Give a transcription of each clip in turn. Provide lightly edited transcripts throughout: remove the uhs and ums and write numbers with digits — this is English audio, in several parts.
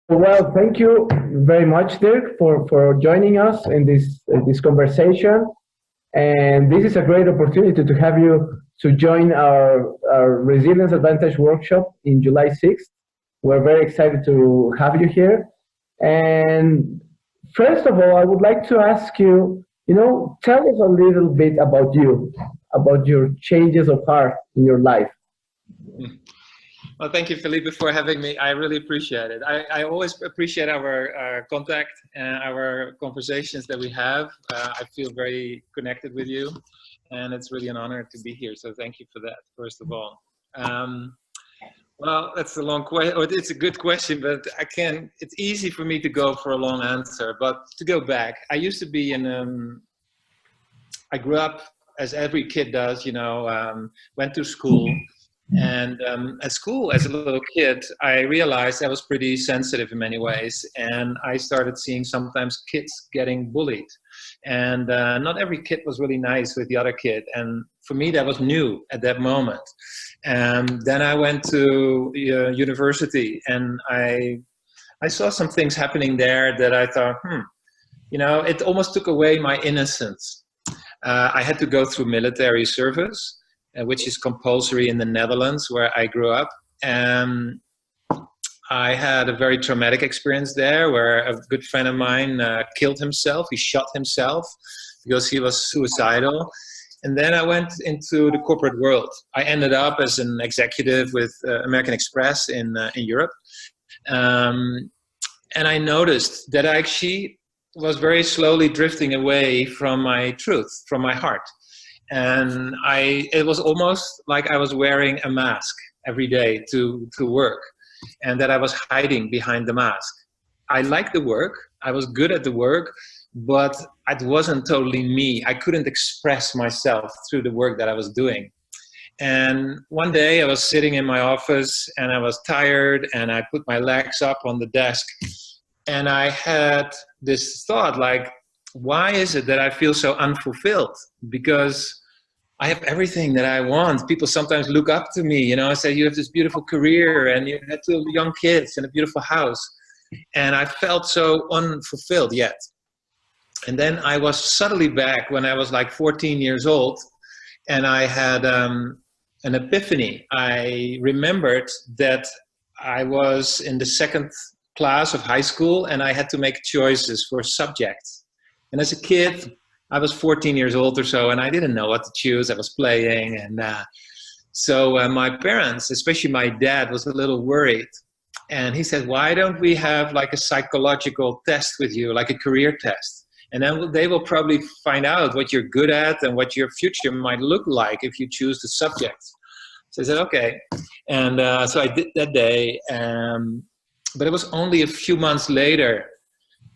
Well, thank you very much, Dirk, for joining us in this conversation. And this is a great opportunity to have you to join our Resilience Advantage workshop in July 6th. We're very excited to have you here. And first of all, I would like to ask you, tell us a little bit about you, about your changes of heart in your life. Well, thank you, Felipe, for having me. I really appreciate it. I always appreciate our contact and our conversations that we have. I feel very connected with you, and it's really an honor to be here. So thank you for that, first of all. Well, that's a long question, or it's a good question, but it's easy for me to go for a long answer. But to go back, I used to be I grew up as every kid does, went to school. And at school, as a little kid, I realized I was pretty sensitive in many ways. And I started seeing sometimes kids getting bullied. And not every kid was really nice with the other kid. And for me, that was new at that moment. And then I went to university, and I saw some things happening there that I thought, it almost took away my innocence. I had to go through military service, which is compulsory in the Netherlands, where I grew up. And I had a very traumatic experience there, where a good friend of mine killed himself. He shot himself because he was suicidal. And then I went into the corporate world. I ended up as an executive with American Express in Europe. And I noticed that I actually was very slowly drifting away from my truth, from my heart. And it was almost like I was wearing a mask every day to work, and that I was hiding behind the mask. I liked the work, I was good at the work, but it wasn't totally me. I couldn't express myself through the work that I was doing. And one day I was sitting in my office, and I was tired, and I put my legs up on the desk, and I had this thought like, why is it that I feel so unfulfilled? Because I have everything that I want. People sometimes look up to me, say, you have this beautiful career, and you have 2 young kids and a beautiful house. And I felt so unfulfilled yet. And then I was suddenly back when I was like 14 years old, and I had an epiphany. I remembered that I was in the 2nd class of high school, and I had to make choices for subjects. And as a kid, I was 14 years old or so, and I didn't know what to choose. I was playing, and so my parents, especially my dad, was a little worried. And he said, why don't we have like a psychological test with you, like a career test? And then they will probably find out what you're good at and what your future might look like if you choose the subject. So I said, okay. And so I did that day. But it was only a few months later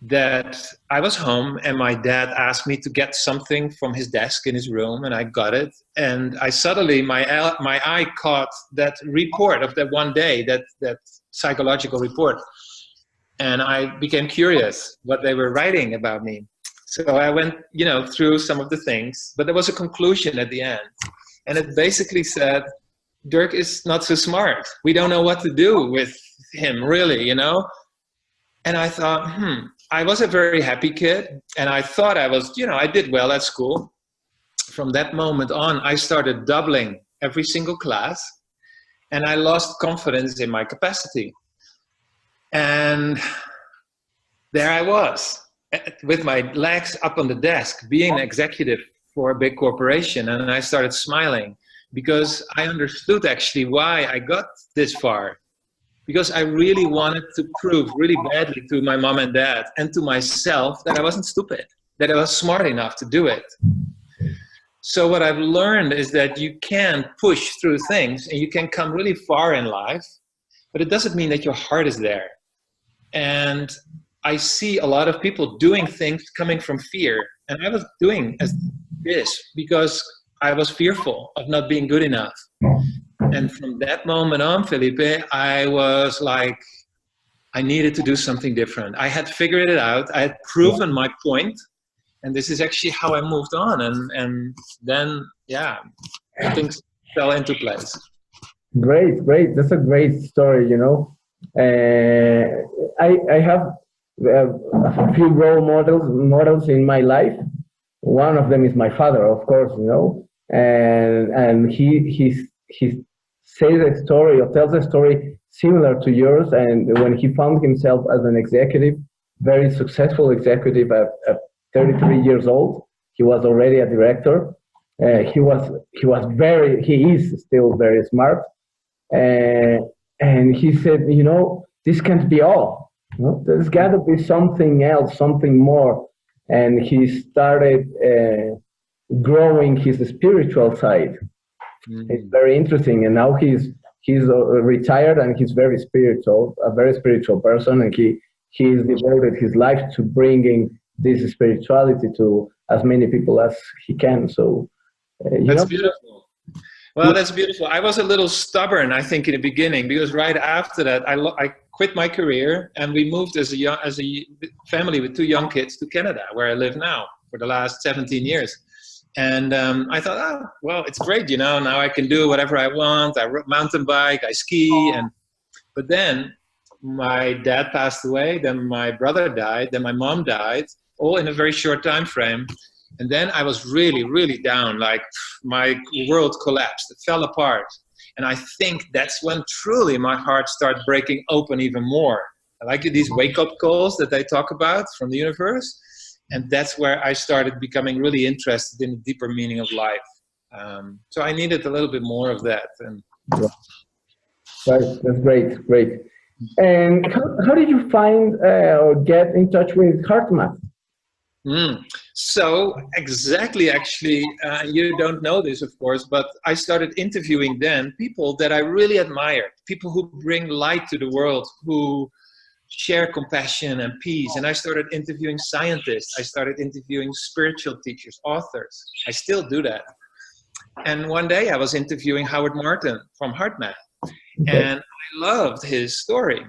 that I was home, and my dad asked me to get something from his desk in his room, and I got it. And I suddenly, my eye caught that report of that one day, that psychological report. And I became curious what they were writing about me. So I went, through some of the things, but there was a conclusion at the end. And it basically said, Dirk is not so smart. We don't know what to do with him, really, And I thought, I was a very happy kid, and I thought I was, I did well at school. From that moment on, I started doubling every single class, and I lost confidence in my capacity. And there I was, with my legs up on the desk, being an executive for a big corporation, and I started smiling because I understood actually why I got this far. Because I really wanted to prove really badly to my mom and dad and to myself that I wasn't stupid, that I was smart enough to do it. So what I've learned is that you can push through things and you can come really far in life, but it doesn't mean that your heart is there. And I see a lot of people doing things coming from fear. And I was doing this because I was fearful of not being good enough. And from that moment on, Felipe, I was like, I needed to do something different. I had figured it out. I had proven my point. And this is actually how I moved on. And then, things fell into place. Great. That's a great story, I have a few role models in my life. One of them is my father, of course, you know, and he says a story or tells a story similar to yours. And when he found himself as an executive, very successful executive at 33 years old, he was already a director. He is still very smart. And he said, you know, this can't be all. You know, there's got to be something else, something more. And he started growing his spiritual side. It's very interesting. And now he's retired and he's very spiritual, a very spiritual person. And he's devoted his life to bringing this spirituality to as many people as he can. So that's beautiful. Well, that's beautiful. I was a little stubborn, I think, in the beginning, because right after that, I quit my career and we moved as a family with 2 young kids to Canada, where I live now for the last 17 years. And I thought, oh, well, it's great, you know, now I can do whatever I want. I mountain bike, I ski. But then my dad passed away, then my brother died, then my mom died, all in a very short time frame. And then I was really, really down, like my world collapsed, it fell apart. And I think that's when truly my heart started breaking open even more. I like these wake-up calls that they talk about from the universe. And that's where I started becoming really interested in the deeper meaning of life. So I needed a little bit more of that. And that's great. And how did you find or get in touch with HeartMath? So exactly, actually, you don't know this, of course, but I started interviewing then people that I really admired, people who bring light to the world, who share compassion and peace. And I started interviewing scientists. I started interviewing spiritual teachers, authors. I still do that. And one day I was interviewing Howard Martin from HeartMath, and I loved his story.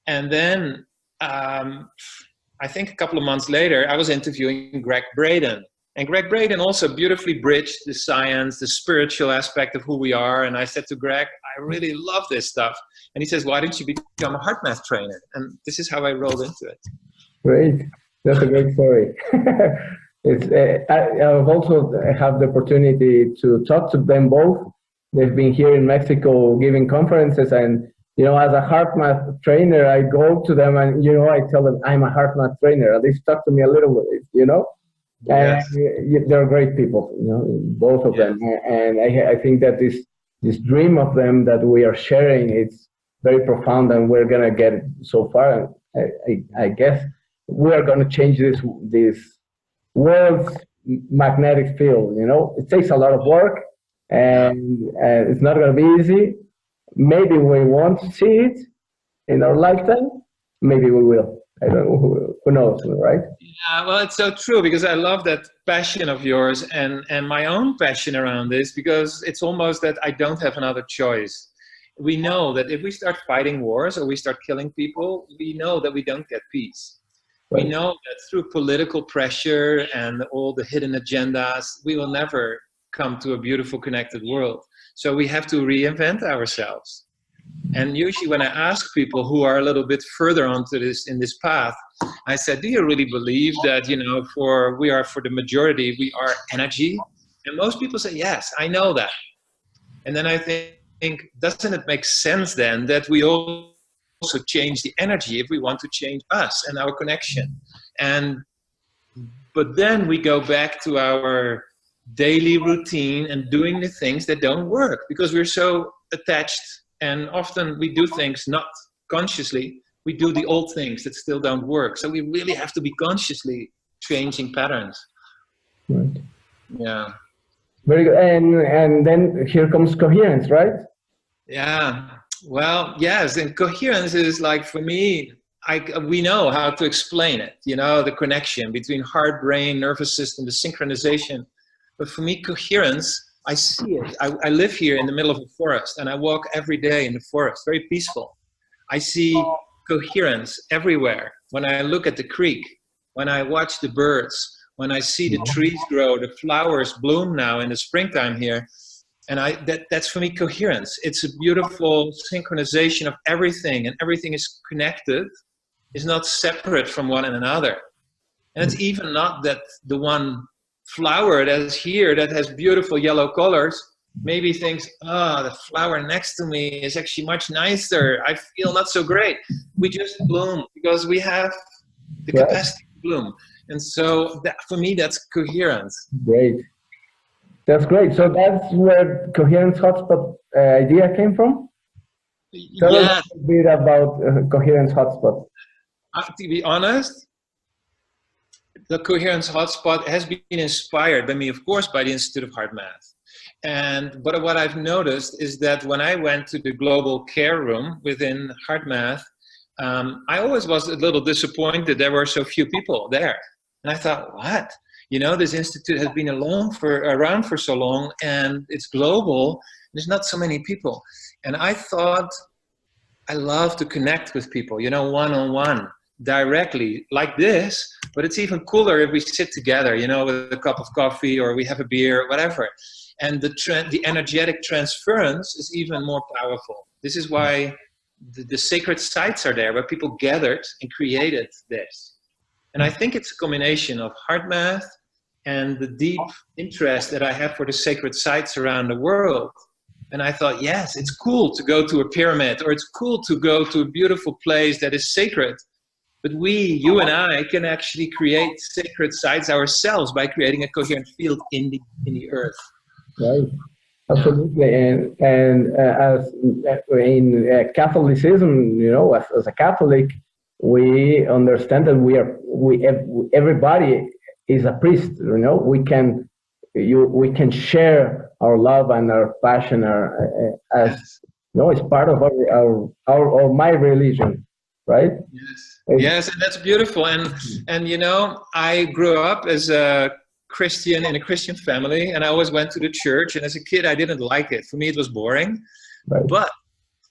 And then I think a couple of months later, I was interviewing Greg Braden. And Greg Braden also beautifully bridged the science, the spiritual aspect of who we are. And I said to Greg, I really love this stuff. And he says, why don't you become a HeartMath trainer? And this is how I rolled into it. Great. That's a great story. I've also had the opportunity to talk to them both. They've been here in Mexico giving conferences, and you know, as a HeartMath trainer, I go to them and, you know, I tell them I'm a HeartMath trainer. They talk to me a little bit, you know. Yes. And they're great people, you know, both of them. And I think that this dream of them that we are sharing, it's very profound, and we're gonna get it so far. I guess we are gonna change this world's magnetic field. You know, it takes a lot of work, and it's not gonna be easy. Maybe we won't see it in our lifetime. Maybe we will. I don't know. Who knows, right? Yeah, well, it's so true, because I love that passion of yours and my own passion around this, because it's almost that I don't have another choice. We know that if we start fighting wars or we start killing people, we know that we don't get peace. Right. We know that through political pressure and all the hidden agendas, we will never come to a beautiful, connected world. So we have to reinvent ourselves. And usually when I ask people who are a little bit further onto this, in this path, I said, do you really believe that, you know, for the majority, we are energy? And most people say, yes, I know that. And then I think, doesn't it make sense then that we also change the energy if we want to change us and our connection? But then we go back to our daily routine and doing the things that don't work, because we're so attached, and often we do things not consciously. We do the old things that still don't work. So we really have to be consciously changing patterns. Right. Yeah. Very good. And then here comes coherence, right? Yeah. Well, yes. And coherence is like, for me, we know how to explain it, you know, the connection between heart, brain, nervous system, the synchronization. But for me, coherence, I see it. I live here in the middle of a forest, and I walk every day in the forest, very peaceful. I see coherence everywhere. When I look at the creek, when I watch the birds, when I see the trees grow, the flowers bloom now in the springtime here, And that's for me coherence. It's a beautiful synchronization of everything, and everything is connected, is not separate from one another. And it's even not that the one flower that is here that has beautiful yellow colors maybe thinks, the flower next to me is actually much nicer. I feel not so great. We just bloom because we have the capacity to bloom. And so for me, that's coherence. Great. That's great. So that's where coherence hotspot idea came from? Tell us a bit about coherence hotspot. To be honest, the coherence hotspot has been inspired by me, of course, by the Institute of Heart Math. But what I've noticed is that when I went to the global care room within Heart Math, I always was a little disappointed there were so few people there. And I thought, what? You know, this institute has been around for so long, and it's global. There's not so many people. And I thought, I love to connect with people, you know, one-on-one, directly, like this. But it's even cooler if we sit together, you know, with a cup of coffee, or we have a beer, or whatever. And the energetic transference is even more powerful. This is why the sacred sites are there, where people gathered and created this. And I think it's a combination of heart math and the deep interest that I have for the sacred sites around the world. And I thought, yes, it's cool to go to a pyramid, or it's cool to go to a beautiful place that is sacred. But you and I, can actually create sacred sites ourselves by creating a coherent field in the earth. Right. Absolutely. And as in Catholicism, you know, as a Catholic, we understand that everybody is a priest. You know, we can share our love and our passion as you know, it's part of our my religion, right? Yes, and that's beautiful. And you know, I grew up as a Christian in a Christian family, and I always went to the church. And as a kid, I didn't like it. For me, it was boring. Right. But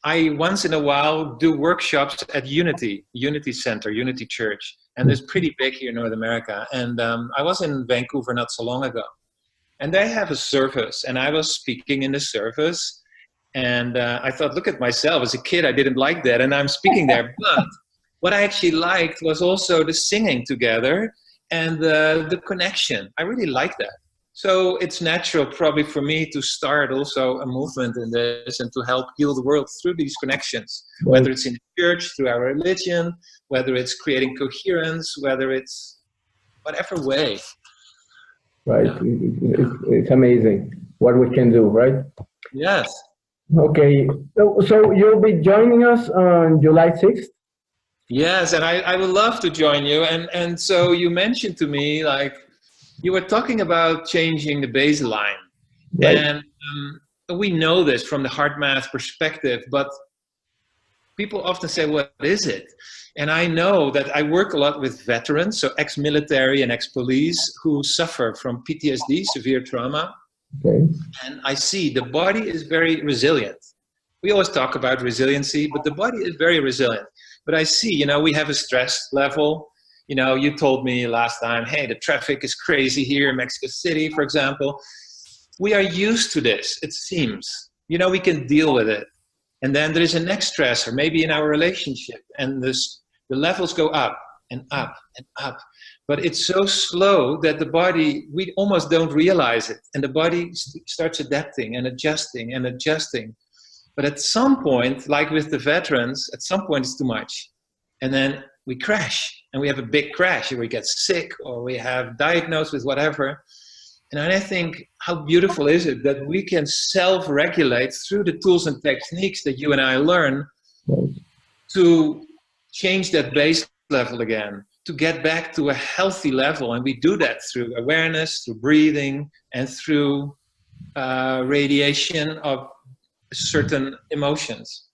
I once in a while do workshops at Unity Center, Unity Church, and it's pretty big here in North America. And I was in Vancouver not so long ago, and they have a service, and I was speaking in the service, and I thought, look at myself. As a kid, I didn't like that, and I'm speaking there. But what I actually liked was also the singing together and the connection. I really like that. So it's natural probably for me to start also a movement in this and to help heal the world through these connections, whether it's in the church, through our religion, whether it's creating coherence, whether it's whatever way. Right. Yeah. It's amazing what we can do, right? Yes. Okay. So you'll be joining us on July 6th? Yes, and I would love to join you. And so you mentioned to me, like, you were talking about changing the baseline. Right. And we know this from the heart math perspective, but people often say, what is it? And I know that I work a lot with veterans, so ex-military and ex-police, who suffer from PTSD, severe trauma. Okay. And I see the body is very resilient. We always talk about resiliency, but the body is very resilient. But I see, you know, we have a stress level. You know, you told me last time, hey, the traffic is crazy here in Mexico City, for example. We are used to this, it seems. You know, we can deal with it. And then there is a next stressor, maybe in our relationship. And the levels go up and up and up. But it's so slow that the body, we almost don't realize it. And the body starts adapting and adjusting and adjusting. But at some point, like with the veterans, at some point it's too much. And then we crash, and we have a big crash, or we get sick, or we have diagnosed with whatever. And I think, how beautiful is it that we can self-regulate through the tools and techniques that you and I learn to change that base level again, to get back to a healthy level. And we do that through awareness, through breathing, and through radiation of certain emotions.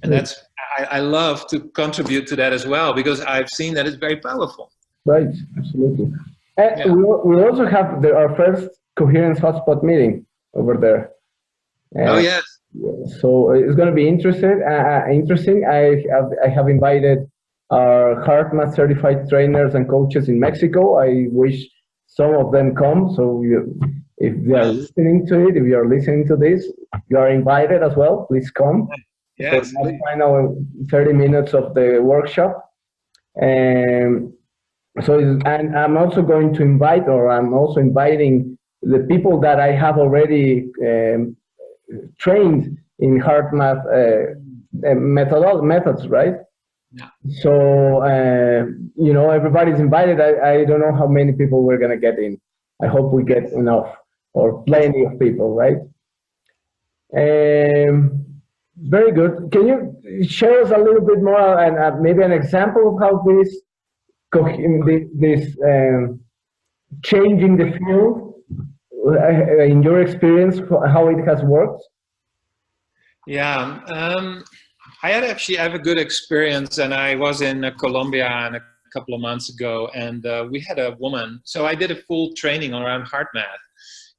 And that's, I love to contribute to that as well, because I've seen that it's very powerful. Right, absolutely. And we also have our first coherence hotspot meeting over there. Oh, yes. So it's going to be interesting. I have invited our heart math certified trainers and coaches in Mexico. I wish some of them come. So If they are listening to it, if you are listening to this, you are invited as well. Please come. Yes, for the final 30 minutes of the workshop. And so, and I'm also going to invite, or I'm also inviting the people that I have already trained in heart math methods, right? Yeah. So, you know, everybody's invited. I don't know how many people we're going to get in. I hope we get enough or plenty of people, right? Very good. Can you share us a little bit more and maybe an example of how this changing the field, in your experience, how it has worked? Yeah, I have a good experience, and I was in Colombia a couple of months ago, and we had a woman. So I did a full training around heart math,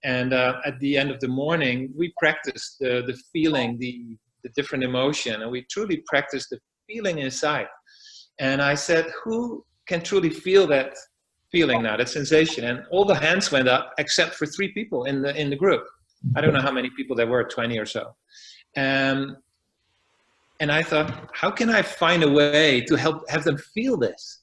and at the end of the morning, we practiced the feeling, the different emotion, and we truly practiced the feeling inside. And I said, who can truly feel that feeling now, that sensation? And all the hands went up except for 3 people in the group. I don't know how many people there were, 20 or so. And I thought, how can I find a way to have them feel this?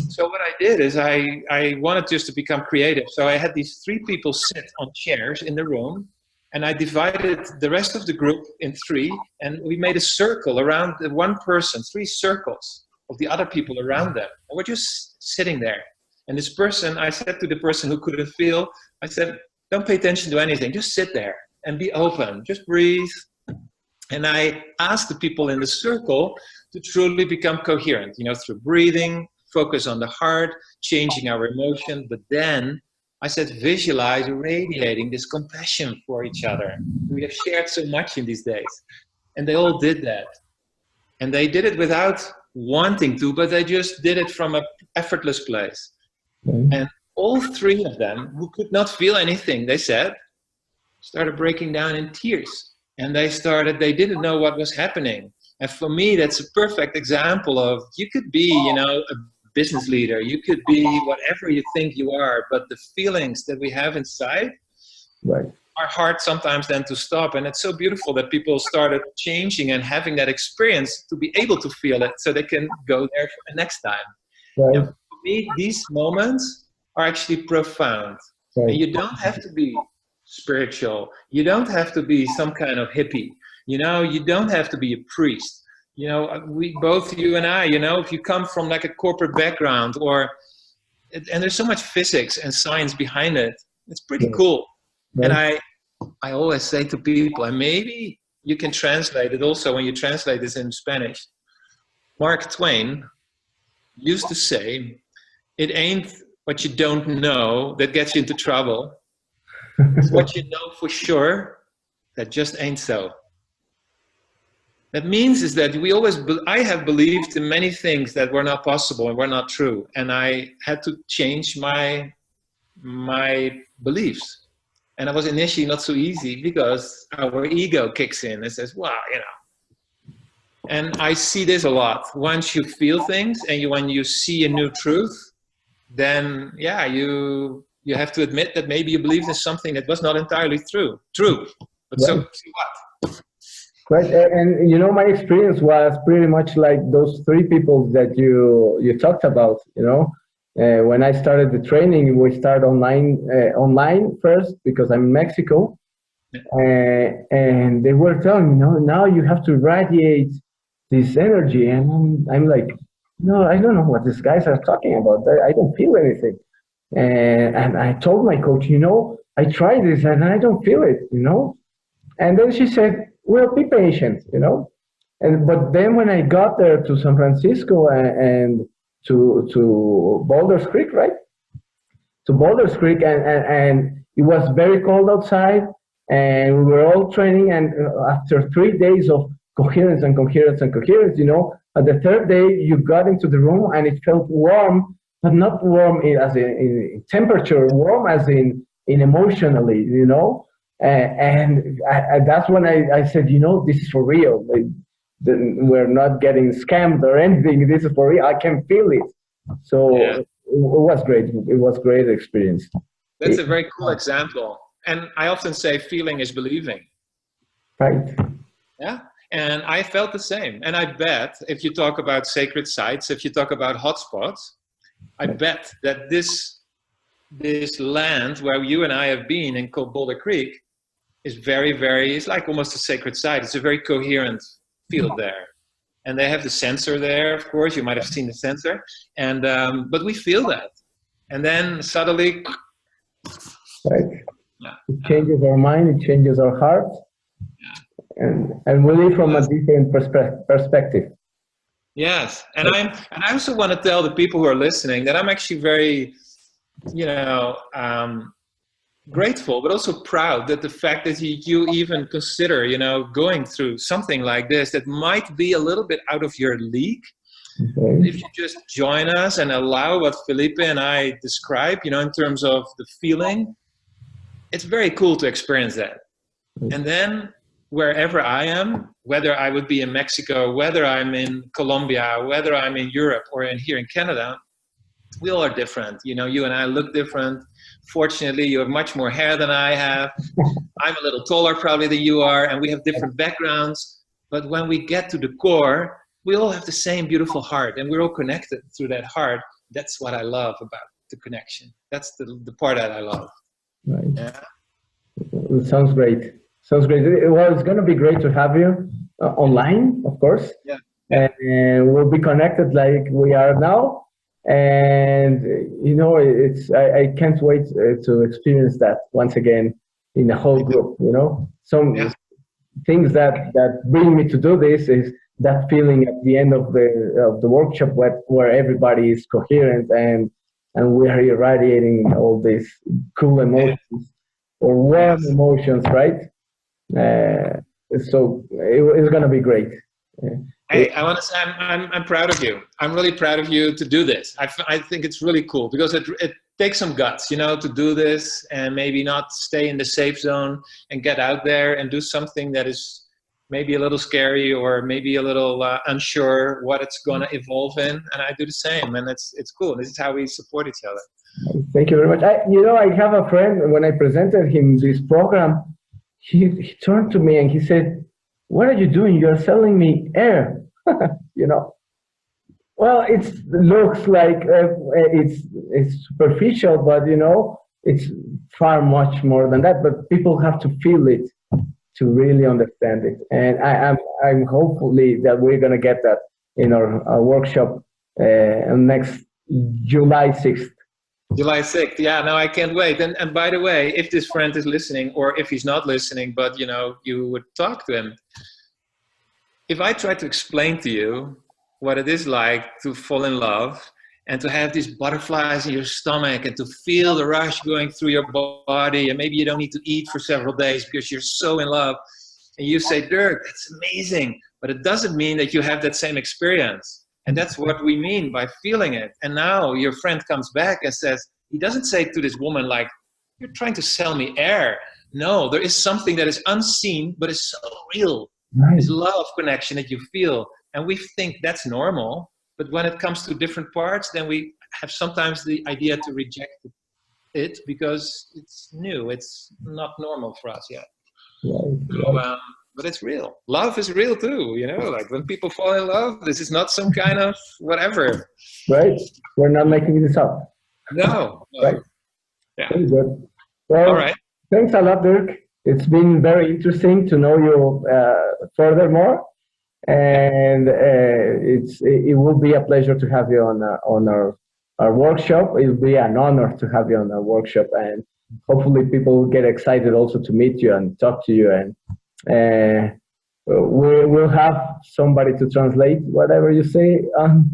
So what I did is I wanted just to become creative. So I had these 3 people sit on chairs in the room, and I divided the rest of the group in 3, and we made a circle around the one person, 3 circles of the other people around them. And we're just sitting there. And this person, I said to the person who couldn't feel, I said, don't pay attention to anything, just sit there and be open, just breathe. And I asked the people in the circle to truly become coherent, you know, through breathing, focus on the heart, changing our emotion. But then I said, visualize radiating this compassion for each other. We have shared so much in these days. And they all did that. And they did it without wanting to, but they just did it from an effortless place. And all 3 of them, who could not feel anything, they said, started breaking down in tears. And they didn't know what was happening. And for me, that's a perfect example of, you could be, you know, a business leader, you could be whatever you think you are, but the feelings that we have inside are hard sometimes then to stop. And it's so beautiful that people started changing and having that experience to be able to feel it so they can go there for the next time. And for me, these moments are actually profound. And you don't have to be spiritual. You don't have to be some kind of hippie. You know, you don't have to be a priest. You know, both you and I, you know, if you come from like a corporate background and there's so much physics and science behind it, it's pretty cool. And I always say to people, and maybe you can translate it also when you translate this in Spanish. Mark Twain used to say, it ain't what you don't know that gets you into trouble. It's what you know for sure that just ain't so. That means is that I have believed in many things that were not possible and were not true. And I had to change my beliefs. And it was initially not so easy because our ego kicks in and says, wow, you know. And I see this a lot. Once you feel things and when you see a new truth, then yeah, you have to admit that maybe you believed in something that was not entirely true. But so what? Right, and you know, my experience was pretty much like those 3 people that you talked about. You know, when I started the training, we started online first because I'm in Mexico, and they were telling me, no, now you have to radiate this energy, and I'm like, no, I don't know what these guys are talking about. I don't feel anything, and I told my coach, you know, I tried this and I don't feel it, you know, and then she said, well, be patient, you know. But then when I got there to San Francisco and to Boulders Creek, right? To Boulders Creek, and it was very cold outside, and we were all training. And after 3 days of coherence, you know, at the 3rd day you got into the room and it felt warm, but not warm as in temperature, warm as in emotionally, you know. And that's when I said, you know, this is for real. We're not getting scammed or anything. This is for real. I can feel it. So it was great. It was a great experience. That's a very cool example. And I often say feeling is believing. Right. Yeah. And I felt the same. And I bet if you talk about sacred sites, if you talk about hotspots, I bet that this land where you and I have been in Boulder Creek is very, very, it's like almost a sacred site. It's a very coherent field there. And they have the sensor there, of course. You might have seen the sensor. And but we feel that. And then suddenly... Right. It changes our mind, it changes our heart. And we live from a different perspective. Yes, and I also want to tell the people who are listening that I'm actually very, grateful, but also proud that the fact that you even consider, going through something like this that might be a little bit out of your league. Okay. If you just join us and allow what Felipe and I describe, in terms of the feeling, it's very cool to experience that. And then wherever I am, whether I would be in Mexico, whether I'm in Colombia, whether I'm in Europe or here in Canada, we all are different. You and I look different. Fortunately, you have much more hair than I have. I'm a little taller probably than you are, and we have different backgrounds. But when we get to the core, we all have the same beautiful heart, and we're all connected through that heart. That's what I love about the connection. That's the part that I love. Right. Yeah. It sounds great. Sounds great. Well, it's going to be great to have you online, of course. Yeah. And we'll be connected like we are now. And, I can't wait to experience that once again in the whole group, Some things that bring me to do this is that feeling at the end of the workshop where everybody is coherent and we are irradiating all these cool emotions or warm emotions, right? So it's going to be great. Hey, I want to say I'm proud of you. I'm really proud of you to do this. I think it's really cool because it takes some guts, to do this and maybe not stay in the safe zone and get out there and do something that is maybe a little scary or maybe a little unsure what it's going to evolve in. And I do the same, and it's cool. This is how we support each other. Thank you very much. I have a friend, when I presented him this program, he turned to me and he said, "What are you doing? You're selling me air." Well, it looks like it's superficial, but it's far much more than that. But people have to feel it to really understand it, and I'm hopefully that we're gonna get that in our workshop next July 6th. July 6th. Yeah, no, I can't wait. And by the way, if this friend is listening, or if he's not listening, but you would talk to him. If I try to explain to you what it is like to fall in love and to have these butterflies in your stomach and to feel the rush going through your body, and maybe you don't need to eat for several days because you're so in love, and you say, "Dirk, that's amazing," but it doesn't mean that you have that same experience. And that's what we mean by feeling it. And now your friend comes back and says, he doesn't say to this woman like, "You're trying to sell me air." No, there is something that is unseen, but is so real. Right. This love connection that you feel. And we think that's normal. But when it comes to different parts, then we have sometimes the idea to reject it because it's new. It's not normal for us yet. So, but it's real. Love is real too, like when people fall in love, this is not some kind of whatever. Right. We're not making this up. No. Right. Yeah. Very good. Well, all right. Thanks a lot, Dirk. It's been very interesting to know you furthermore. And it will be a pleasure to have you on our workshop. It will be an honor to have you on our workshop, and hopefully people will get excited also to meet you and talk to you, and we'll have somebody to translate whatever you say on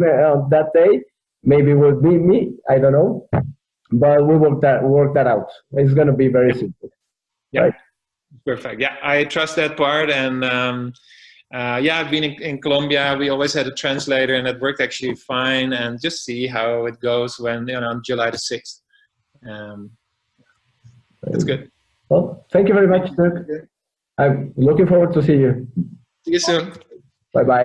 that day. Maybe it will be me, I don't know, but we will work that out. It's going to be very simple. Yeah, right? Perfect. Yeah, I trust that part, and I've been in Colombia. We always had a translator, and it worked actually fine. And just see how it goes when on July the 6th. That's good. Well, thank you very much, Dirk. I'm looking forward to see you. See you soon. Bye-bye.